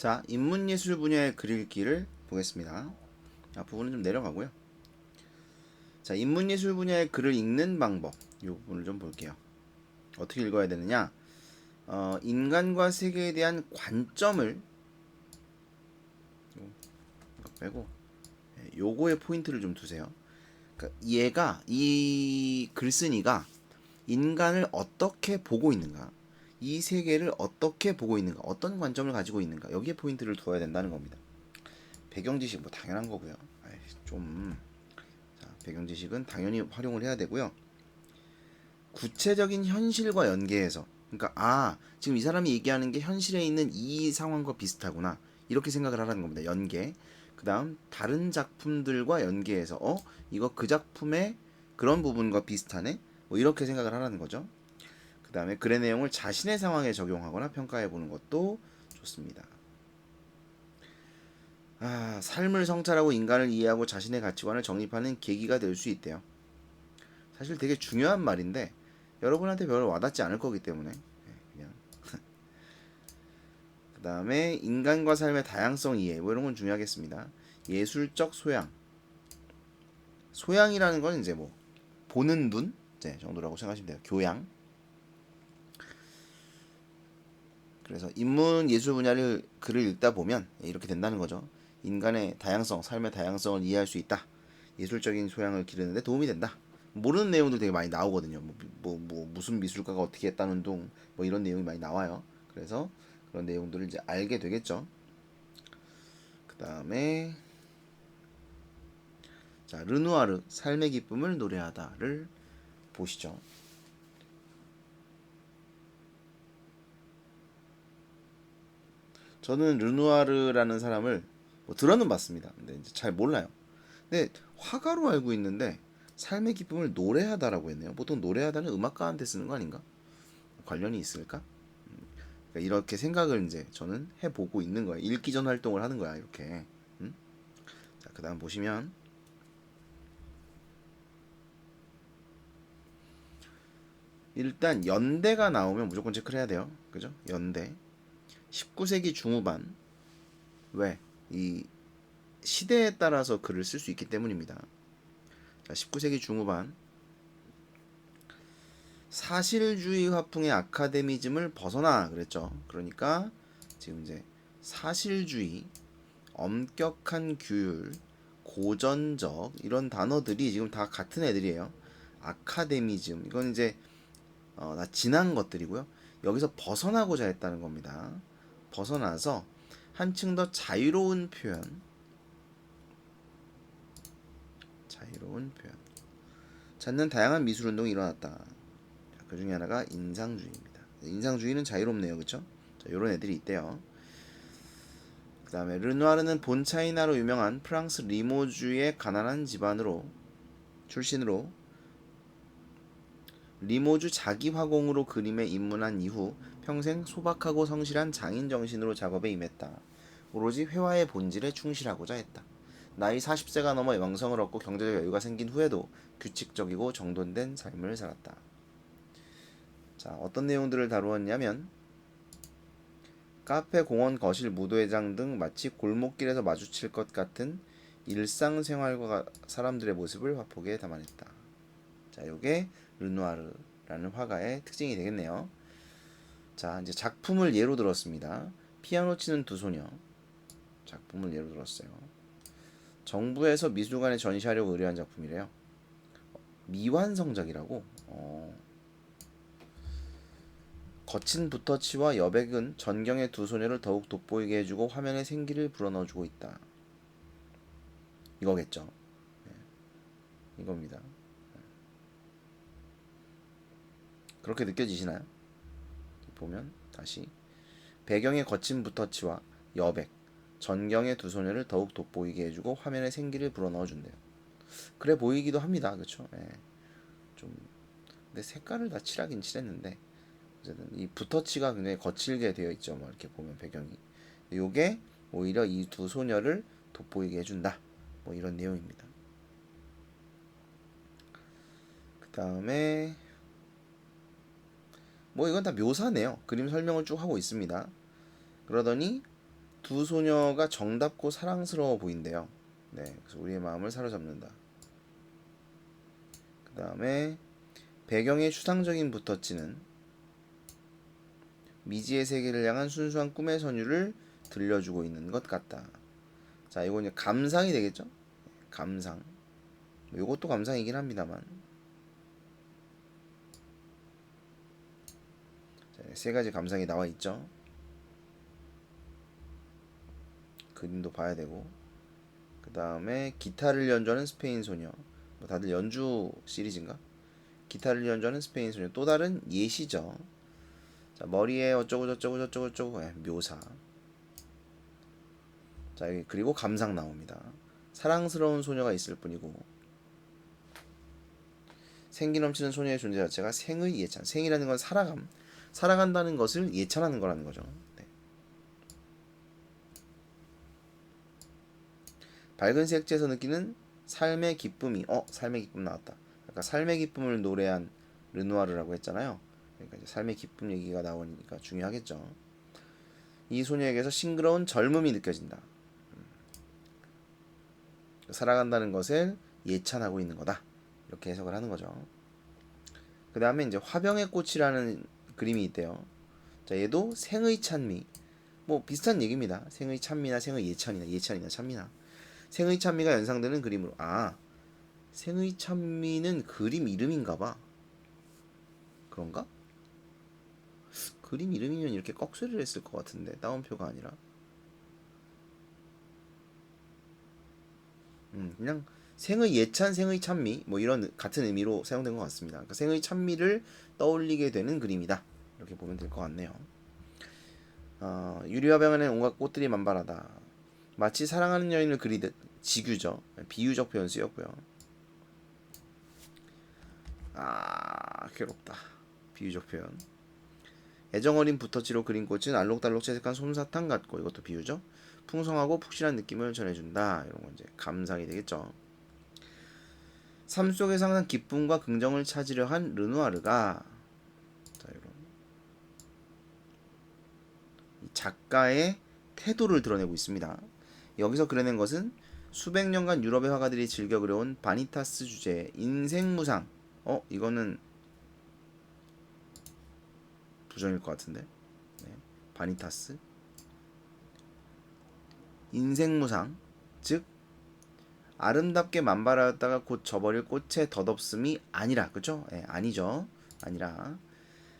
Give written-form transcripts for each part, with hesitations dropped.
자, 인문예술 분야의 글 읽기를 보겠습니다. 부분은 좀 내려가고요. 자, 인문예술 분야의 글을 읽는 방법, 이 부분을 좀 볼게요. 어떻게 읽어야 되느냐? 인간과 세계에 대한 관점을 빼고 요거에 포인트를 좀 두세요. 그러니까 얘가 이 글쓴이가 인간을 어떻게 보고 있는가, 이 세계를 어떻게 보고 있는가, 어떤 관점을 가지고 있는가, 여기에 포인트를 두어야 된다는 겁니다. 배경 지식 뭐 당연한 거고요. 좀 배경 지식은 당연히 활용을 해야 되고요. 구체적인 현실과 연계해서, 그러니까 지금 이 사람이 얘기하는 게 현실에 있는 이 상황과 비슷하구나, 이렇게 생각을 하라는 겁니다. 연계. 그 다음 다른 작품들과 연계해서 이거 그 작품의 그런 부분과 비슷하네, 뭐 이렇게 생각을 하라는 거죠. 그 다음에 글의 내용을 자신의 상황에 적용하거나 평가해 보는 것도 좋습니다. 삶을 성찰하고 인간을 이해하고 자신의 가치관을 정립하는 계기가 될 수 있대요. 사실 되게 중요한 말인데 여러분한테 별로 와닿지 않을 거기 때문에 그냥. 그 다음에 인간과 삶의 다양성 이해, 뭐 이런 건 중요하겠습니다. 예술적 소양. 소양이라는 건 이제 뭐 보는 눈 정도라고 생각하시면 돼요. 교양. 그래서 인문 예술 분야를 글을 읽다 보면 이렇게 된다는 거죠. 인간의 다양성, 삶의 다양성을 이해할 수 있다. 예술적인 소양을 기르는데 도움이 된다. 모르는 내용들 되게 많이 나오거든요. 무슨 미술가가 어떻게 했다는 둥, 뭐 이런 내용이 많이 나와요. 그래서 그런 내용들을 이제 알게 되겠죠. 그 다음에 자, 르누아르 삶의 기쁨을 노래하다를 보시죠. 저는 르누아르라는 사람을 뭐 들어는 봤습니다. 근데 이제 잘 몰라요. 근데 화가로 알고 있는데 삶의 기쁨을 노래하다라고 했네요. 보통 노래하다는 음악가한테 쓰는 거 아닌가? 관련이 있을까? 그러니까 이렇게 생각을 이제 저는 해보고 있는 거예요. 읽기 전 활동을 하는 거야, 이렇게. 자, 그다음 보시면 일단 연대가 나오면 무조건 체크를 해야 돼요. 그죠? 연대. 19세기 중후반. 왜? 이 시대에 따라서 글을 쓸 수 있기 때문입니다. 자, 19세기 중후반. 사실주의 화풍의 아카데미즘을 벗어나 그랬죠. 그러니까 지금 이제 사실주의, 엄격한 규율, 고전적 이런 단어들이 지금 다 같은 애들이에요. 아카데미즘 이건 이제 다 지난 것들이고요. 여기서 벗어나고자 했다는 겁니다. 벗어나서 한층 더 자유로운 표현 찾는 다양한 미술 운동이 일어났다. 그 중에 하나가 인상주의입니다. 인상주의는 자유롭네요, 그렇죠? 이런 애들이 있대요. 그 다음에 르누아르는 본차이나로 유명한 프랑스 리모주의 가난한 집안으로 출신으로 리모주 자기화공으로 그림에 입문한 이후 평생 소박하고 성실한 장인 정신으로 작업에 임했다. 오로지 회화의 본질에 충실하고자 했다. 나이 40세가 넘어 명성을 얻고 경제적 여유가 생긴 후에도 규칙적이고 정돈된 삶을 살았다. 자, 어떤 내용들을 다루었냐면 카페, 공원, 거실, 무도회장 등 마치 골목길에서 마주칠 것 같은 일상생활과 사람들의 모습을 화폭에 담아냈다. 자, 요게 르누아르라는 화가의 특징이 되겠네요. 자, 이제 작품을 예로 들었습니다. 피아노 치는 두 소녀. 작품을 예로 들었어요. 정부에서 미술관에 전시하려고 의뢰한 작품이래요. 미완성작이라고. 거친 붓터치와 여백은 전경의 두 소녀를 더욱 돋보이게 해주고 화면에 생기를 불어넣어주고 있다. 이거겠죠. 이겁니다. 그렇게 느껴지시나요? 보면 다시 배경의 거친 붓터치와 여백, 전경의 두 소녀를 더욱 돋보이게 해주고 화면에 생기를 불어넣어준대요. 그래 보이기도 합니다. 그렇죠? 좀 근데 색깔을 다 칠하긴 칠했는데 어쨌든 이 붓터치가 굉장히 거칠게 되어 있죠. 뭐 이렇게 보면 배경이 요게 오히려 이 두 소녀를 돋보이게 해준다. 뭐 이런 내용입니다. 그 다음에 뭐 이건 다 묘사네요. 그림 설명을 쭉 하고 있습니다. 그러더니 두 소녀가 정답고 사랑스러워 보인대요. 네, 그래서 우리의 마음을 사로잡는다. 그 다음에 배경의 추상적인 붓터치는 미지의 세계를 향한 순수한 꿈의 선율을 들려주고 있는 것 같다. 자, 이거 이제 감상이 되겠죠? 감상. 이것도 감상이긴 합니다만. 자, 세 가지 감상이 나와 있죠. 그림도 봐야 되고. 그 다음에 기타를 연주하는 스페인 소녀. 뭐 다들 연주 시리즈인가? 기타를 연주하는 스페인 소녀. 또 다른 예시죠. 자, 머리에 어쩌고 저쩌고 저쩌고 저쩌고 묘사. 자, 그리고 감상 나옵니다. 사랑스러운 소녀가 있을 뿐이고 생기 넘치는 소녀의 존재 자체가 생의 예찬. 생이라는 건 살아감. 살아간다는 것을 예찬하는 거라는 거죠. 네. 밝은 색채에서 느끼는 삶의 기쁨이 삶의 기쁨 나왔다. 아까 삶의 기쁨을 노래한 르누아르라고 했잖아요. 그러니까 이제 삶의 기쁨 얘기가 나오니까 중요하겠죠. 이 소녀에게서 싱그러운 젊음이 느껴진다. 살아간다는 것을 예찬하고 있는 거다. 이렇게 해석을 하는 거죠. 그 다음에 이제 화병의 꽃이라는 그림이 있대요. 자, 얘도 생의 찬미. 뭐 비슷한 얘기입니다. 생의 찬미나 생의 예찬이나 예찬이나 찬미나. 생의 찬미가 연상되는 그림으로. 생의 찬미는 그림 이름인가봐. 그런가? 그림 이름이면 이렇게 꺽쇠를 했을 것 같은데 따옴표가 아니라. 그냥 생의 예찬, 생의 찬미 뭐 이런 같은 의미로 사용된 것 같습니다. 그러니까 생의 찬미를 떠올리게 되는 그림이다. 이렇게 보면 될 것 같네요. 유리화병 안에 온갖 꽃들이 만발하다. 마치 사랑하는 여인을 그리듯. 지규죠. 비유적 표현 쓰였고요. 괴롭다. 비유적 표현. 애정어린 붓터치로 그린 꽃은 알록달록 채색한 솜사탕 같고, 이것도 비유죠. 풍성하고 푹신한 느낌을 전해준다. 이런 건 이제 감상이 되겠죠. 삶 속에서 항상 기쁨과 긍정을 찾으려 한 르누아르가, 자, 이런 작가의 태도를 드러내고 있습니다. 여기서 그려낸 것은 수백 년간 유럽의 화가들이 즐겨 그려온 바니타스 주제의 인생무상. 이거는 부정일 것 같은데. 네, 바니타스. 인생무상, 즉 아름답게 만발하였다가 곧 져버릴 꽃의 덧없음이 아니라, 그죠? 아니죠. 아니라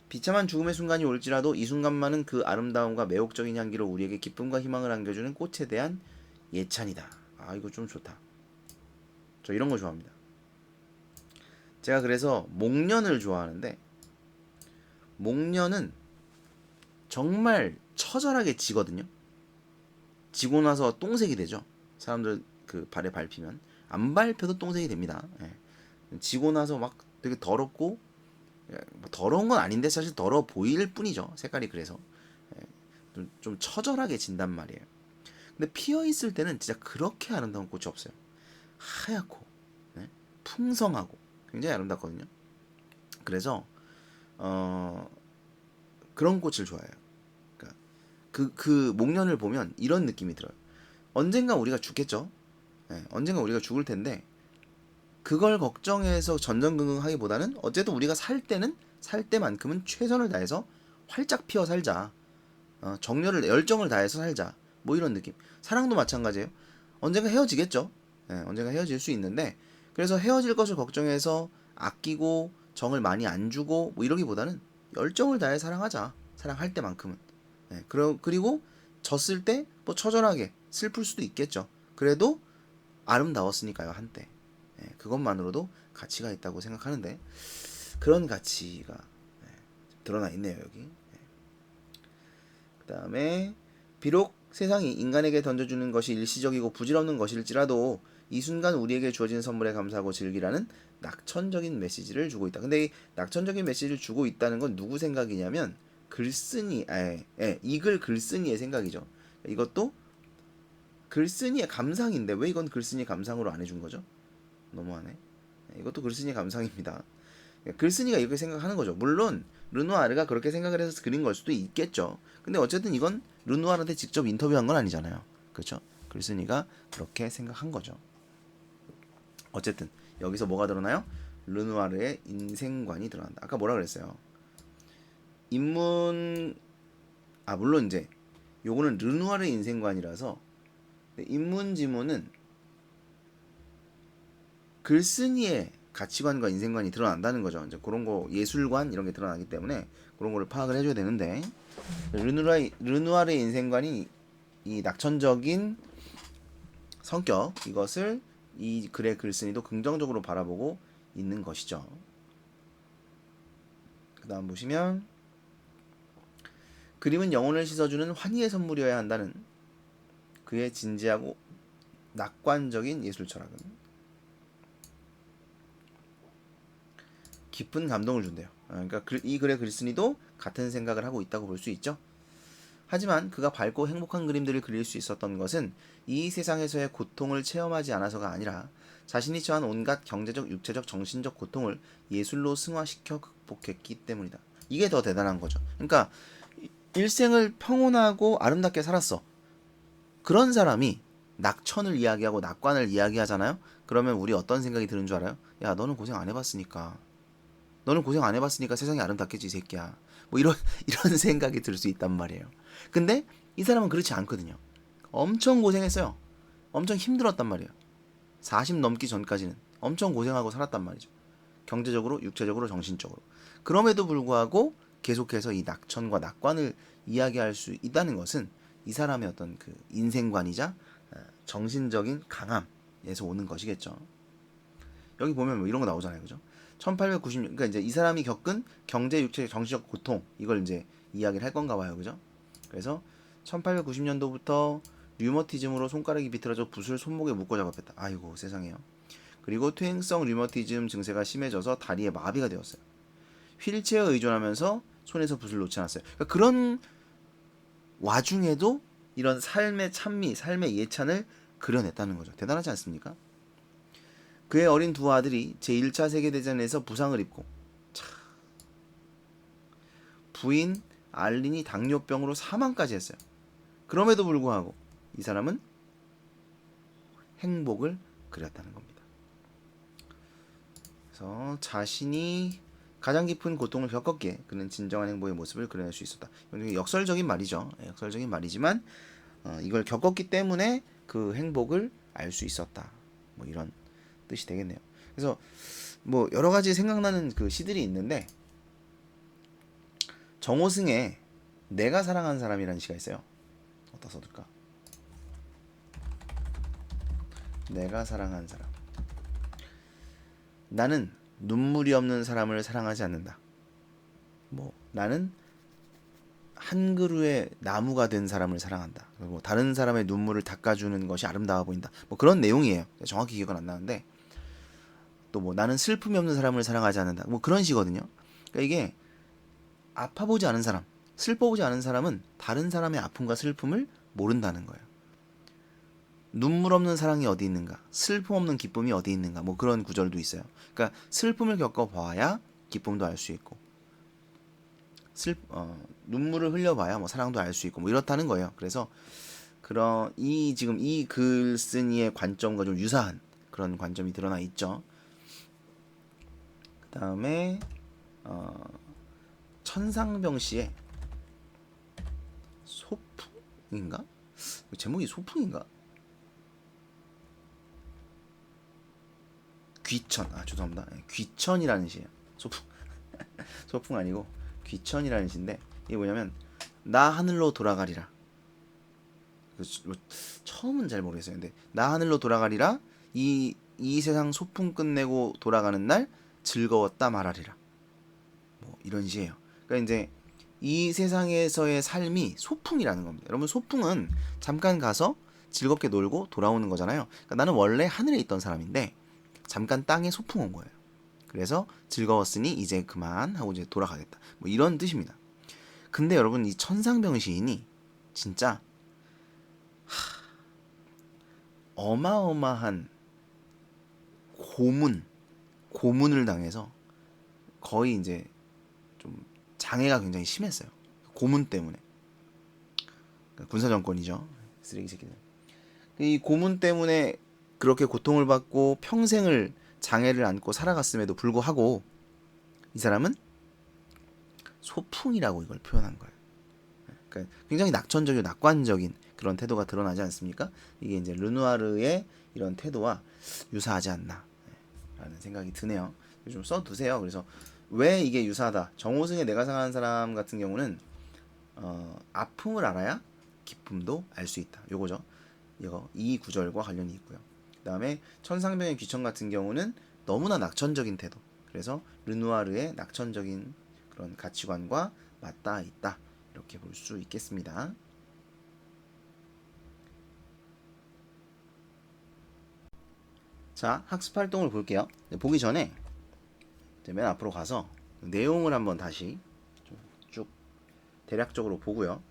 비참한 죽음의 순간이 올지라도 이 순간만은 그 아름다움과 매혹적인 향기로 우리에게 기쁨과 희망을 안겨주는 꽃에 대한 예찬이다. 이거 좀 좋다. 저 이런 거 좋아합니다. 제가 그래서 목련을 좋아하는데, 목련은 정말 처절하게 지거든요. 지고 나서 똥색이 되죠. 사람들 그 발에 밟히면 안 밟혀도 똥색이 됩니다. 지고 나서 막 되게 더럽고, 뭐 더러운 건 아닌데 사실 더러워 보일 뿐이죠. 색깔이. 그래서 좀 처절하게 진단 말이에요. 근데 피어 있을 때는 진짜 그렇게 아름다운 꽃이 없어요. 하얗고 풍성하고 굉장히 아름답거든요. 그래서 그런 꽃을 좋아해요. 그러니까 그 목련을 보면 이런 느낌이 들어요. 언젠가 우리가 죽겠죠. 언젠가 우리가 죽을 텐데 그걸 걱정해서 전전긍긍하기보다는 어쨌든 우리가 살 때만큼은 최선을 다해서 활짝 피어 살자. 열정을 다해서 살자. 뭐 이런 느낌. 사랑도 마찬가지예요. 언젠가 헤어지겠죠. 언젠가 헤어질 수 있는데, 그래서 헤어질 것을 걱정해서 아끼고 정을 많이 안 주고 뭐 이러기보다는 열정을 다해 사랑하자. 사랑할 때만큼은. 그리고 졌을 때 뭐 처절하게 슬플 수도 있겠죠. 그래도 아름다웠으니까요, 한때. 그것만으로도 가치가 있다고 생각하는데, 그런 가치가 드러나 있네요, 여기. 그 다음에 비록 세상이 인간에게 던져주는 것이 일시적이고 부질없는 것일지라도 이 순간 우리에게 주어진 선물에 감사하고 즐기라는 낙천적인 메시지를 주고 있다. 근데 이 낙천적인 메시지를 주고 있다는 건 누구 생각이냐면 이글 글쓴이의 생각이죠. 이것도 글쓴이의 감상인데 왜 이건 글쓴이 감상으로 안 해준 거죠? 너무하네. 이것도 글쓴이 감상입니다. 글쓴이가 이렇게 생각하는 거죠. 물론 르누아르가 그렇게 생각을 해서 그린 걸 수도 있겠죠. 근데 어쨌든 이건 르누아르한테 직접 인터뷰한 건 아니잖아요. 그렇죠? 글쓴이가 그렇게 생각한 거죠. 어쨌든 여기서 뭐가 드러나요? 르누아르의 인생관이 드러난다. 아까 뭐라 그랬어요? 인문 물론 이제 요거는 르누아르의 인생관이라서 인문지문은 글쓴이의 가치관과 인생관이 드러난다는 거죠. 이제 그런 거 예술관 이런 게 드러나기 때문에 그런 거를 파악을 해줘야 되는데 르누아르의 인생관이 이 낙천적인 성격 이것을 이 글의 글쓴이도 긍정적으로 바라보고 있는 것이죠. 그 다음 보시면 그림은 영혼을 씻어주는 환희의 선물이어야 한다는 그의 진지하고 낙관적인 예술 철학은 깊은 감동을 준대요. 그러니까 이 글의 글쓴이도 같은 생각을 하고 있다고 볼 수 있죠. 하지만 그가 밝고 행복한 그림들을 그릴 수 있었던 것은 이 세상에서의 고통을 체험하지 않아서가 아니라 자신이 처한 온갖 경제적, 육체적, 정신적 고통을 예술로 승화시켜 극복했기 때문이다. 이게 더 대단한 거죠. 그러니까 일생을 평온하고 아름답게 살았어. 그런 사람이 낙천을 이야기하고 낙관을 이야기하잖아요. 그러면 우리 어떤 생각이 드는 줄 알아요? 야, 너는 고생 안 해봤으니까. 너는 고생 안 해봤으니까 세상이 아름답겠지, 이 새끼야. 뭐 이런 이런 생각이 들 수 있단 말이에요. 근데 이 사람은 그렇지 않거든요. 엄청 고생했어요. 엄청 힘들었단 말이에요. 40 넘기 전까지는 엄청 고생하고 살았단 말이죠. 경제적으로, 육체적으로, 정신적으로. 그럼에도 불구하고 계속해서 이 낙천과 낙관을 이야기할 수 있다는 것은 이 사람의 어떤 그 인생관이자 정신적인 강함에서 오는 것이겠죠. 여기 보면 뭐 이런 거 나오잖아요, 그죠? 1890년, 그러니까 이제 이 사람이 겪은 경제, 육체, 정신적 고통 이걸 이제 이야기를 할 건가 봐요, 그죠? 그래서 1890년도부터 류머티즘으로 손가락이 비틀어져 붓을 손목에 묶고 작업했다. 아이고 세상에요. 그리고 퇴행성 류머티즘 증세가 심해져서 다리에 마비가 되었어요. 휠체어에 의존하면서 손에서 붓을 놓지 않았어요. 그러니까 그런 와중에도 이런 삶의 찬미, 삶의 예찬을 그려냈다는 거죠. 대단하지 않습니까? 그의 어린 두 아들이 제1차 세계대전에서 부상을 입고 부인 알린이 당뇨병으로 사망까지 했어요. 그럼에도 불구하고 이 사람은 행복을 그렸다는 겁니다. 그래서 자신이 가장 깊은 고통을 겪었기에 그는 진정한 행복의 모습을 그려낼 수 있었다. 이건 역설적인 말이죠. 역설적인 말이지만 이걸 겪었기 때문에 그 행복을 알 수 있었다. 뭐 이런 뜻이 되겠네요. 그래서 뭐 여러 가지 생각나는 그 시들이 있는데 정호승의 내가 사랑한 사람이라는 시가 있어요. 어디다 써둘까? 내가 사랑한 사람. 나는 눈물이 없는 사람을 사랑하지 않는다. 뭐 나는 한 그루의 나무가 된 사람을 사랑한다. 그리고 다른 사람의 눈물을 닦아주는 것이 아름다워 보인다. 뭐 그런 내용이에요. 정확히 기억은 안 나는데 또 뭐 나는 슬픔이 없는 사람을 사랑하지 않는다. 뭐 그런 시거든요. 그러니까 이게 아파보지 않은 사람, 슬퍼보지 않은 사람은 다른 사람의 아픔과 슬픔을 모른다는 거예요. 눈물 없는 사랑이 어디 있는가, 슬픔 없는 기쁨이 어디 있는가, 뭐 그런 구절도 있어요. 그러니까 슬픔을 겪어봐야 기쁨도 알 수 있고, 눈물을 흘려봐야 뭐 사랑도 알 수 있고, 뭐 이렇다는 거예요. 그래서 그런 지금 이 글쓴이의 관점과 좀 유사한 그런 관점이 드러나 있죠. 그 다음에 천상병 씨의 소풍인가? 제목이 소풍인가? 귀천. 죄송합니다. 귀천이라는 시예요. 소풍. 소풍 아니고 귀천이라는 시인데 이게 뭐냐면 나 하늘로 돌아가리라. 처음은 잘 모르겠어요. 근데 나 하늘로 돌아가리라. 이 세상 소풍 끝내고 돌아가는 날 즐거웠다 말하리라. 뭐 이런 시예요. 그러니까 이제 이 세상에서의 삶이 소풍이라는 겁니다. 여러분 소풍은 잠깐 가서 즐겁게 놀고 돌아오는 거잖아요. 그러니까 나는 원래 하늘에 있던 사람인데 잠깐 땅에 소풍 온 거예요. 그래서 즐거웠으니 이제 그만 하고 이제 돌아가겠다. 뭐 이런 뜻입니다. 근데 여러분 이 천상병 시인이 진짜 어마어마한 고문을 당해서 거의 이제 좀 장애가 굉장히 심했어요. 고문 때문에. 군사 정권이죠. 쓰레기 새끼들. 이 고문 때문에 그렇게 고통을 받고 평생을 장애를 안고 살아갔음에도 불구하고 이 사람은 소풍이라고 이걸 표현한 거예요. 그러니까 굉장히 낙천적이고 낙관적인 그런 태도가 드러나지 않습니까? 이게 이제 르누아르의 이런 태도와 유사하지 않나 라는 생각이 드네요. 좀 써두세요. 그래서 왜 이게 유사하다. 정호승의 내가 사랑하는 사람 같은 경우는 아픔을 알아야 기쁨도 알 수 있다. 요거죠. 이거 이 구절과 관련이 있고요. 그 다음에 천상병의 귀천 같은 경우는 너무나 낙천적인 태도. 그래서 르누아르의 낙천적인 그런 가치관과 맞닿아 있다. 이렇게 볼 수 있겠습니다. 자, 학습 활동을 볼게요. 보기 전에 맨 앞으로 가서 내용을 한번 다시 쭉 대략적으로 보고요.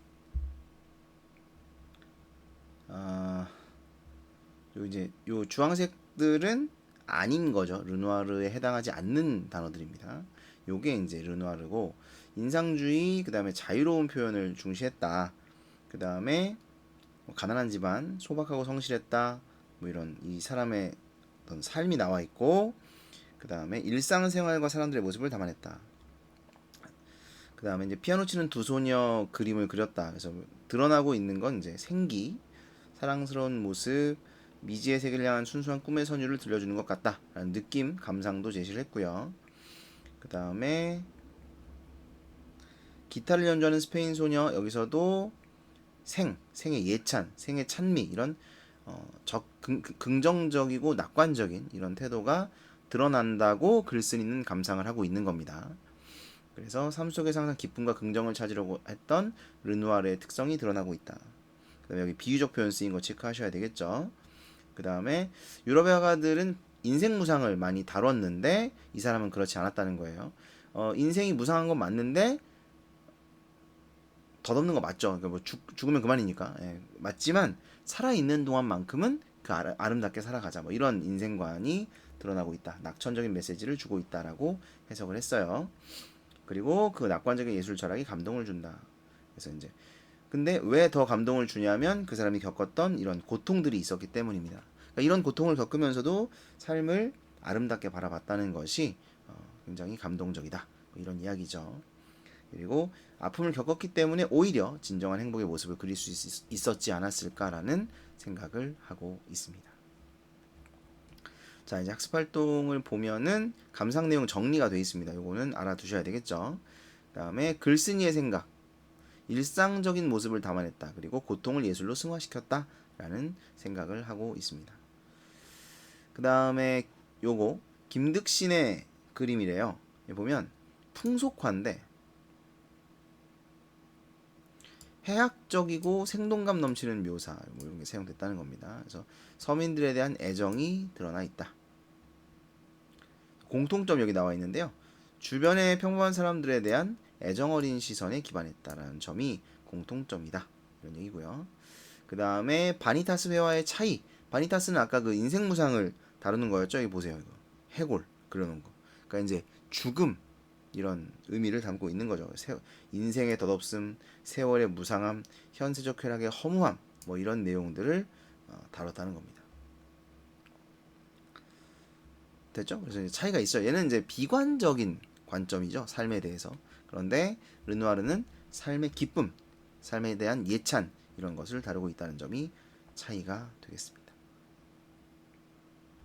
요 이제 요 주황색들은 아닌 거죠. 르누아르에 해당하지 않는 단어들입니다. 요게 이제 르누아르고 인상주의 그다음에 자유로운 표현을 중시했다. 그다음에 가난한 집안, 소박하고 성실했다. 뭐 이런 이 사람의 어떤 삶이 나와 있고 그다음에 일상생활과 사람들의 모습을 담아냈다. 그다음에 이제 피아노 치는 두 소녀 그림을 그렸다. 그래서 드러나고 있는 건 이제 생기, 사랑스러운 모습, 미지의 세계를 향한 순수한 꿈의 선율을 들려주는 것 같다라는 느낌, 감상도 제시를 했고요. 그 다음에 기타를 연주하는 스페인 소녀 여기서도 생의 예찬, 생의 찬미 이런 긍정적이고 낙관적인 이런 태도가 드러난다고 글쓴이는 감상을 하고 있는 겁니다. 그래서 삶 속에서 항상 기쁨과 긍정을 찾으려고 했던 르누아르의 특성이 드러나고 있다. 그다음에 여기 비유적 표현 쓰인 거 체크하셔야 되겠죠. 그 다음에 유럽의 화가들은 인생 무상을 많이 다뤘는데 이 사람은 그렇지 않았다는 거예요. 인생이 무상한 건 맞는데 덧없는 거 맞죠. 그러니까 뭐 죽으면 그만이니까. 예, 맞지만 살아있는 동안만큼은 그 아름답게 살아가자. 뭐 이런 인생관이 드러나고 있다. 낙천적인 메시지를 주고 있다라고 해석을 했어요. 그리고 그 낙관적인 예술 철학이 감동을 준다. 그래서 이제 근데 왜 더 감동을 주냐면 그 사람이 겪었던 이런 고통들이 있었기 때문입니다. 그러니까 이런 고통을 겪으면서도 삶을 아름답게 바라봤다는 것이 굉장히 감동적이다. 뭐 이런 이야기죠. 그리고 아픔을 겪었기 때문에 오히려 진정한 행복의 모습을 그릴 수 있었지 않았을까라는 생각을 하고 있습니다. 자, 이제 학습 활동을 보면은 감상 내용 정리가 되어 있습니다. 요거는 알아두셔야 되겠죠. 그다음에 글쓴이의 생각, 일상적인 모습을 담아냈다. 그리고 고통을 예술로 승화시켰다. 라는 생각을 하고 있습니다. 그 다음에 요거 김득신의 그림이래요. 보면 풍속화인데 해학적이고 생동감 넘치는 묘사 뭐 이런 게 사용됐다는 겁니다. 그래서 서민들에 대한 애정이 드러나 있다. 공통점 여기 나와 있는데요. 주변의 평범한 사람들에 대한 애정 어린 시선에 기반했다라는 점이 공통점이다. 이런 얘기고요. 그 다음에 바니타스 회화의 차이. 바니타스는 아까 그 인생무상을 다루는 거였죠. 여기 보세요. 이거 해골 그려놓은 거. 그러니까 이제 죽음 이런 의미를 담고 있는 거죠. 인생의 덧없음, 세월의 무상함, 현세적 쾌락의 허무함 뭐 이런 내용들을 다뤘다는 겁니다. 됐죠? 그래서 이제 차이가 있어요. 얘는 이제 비관적인 관점이죠. 삶에 대해서. 그런데 르누아르는 삶의 기쁨, 삶에 대한 예찬 이런 것을 다루고 있다는 점이 차이가 되겠습니다.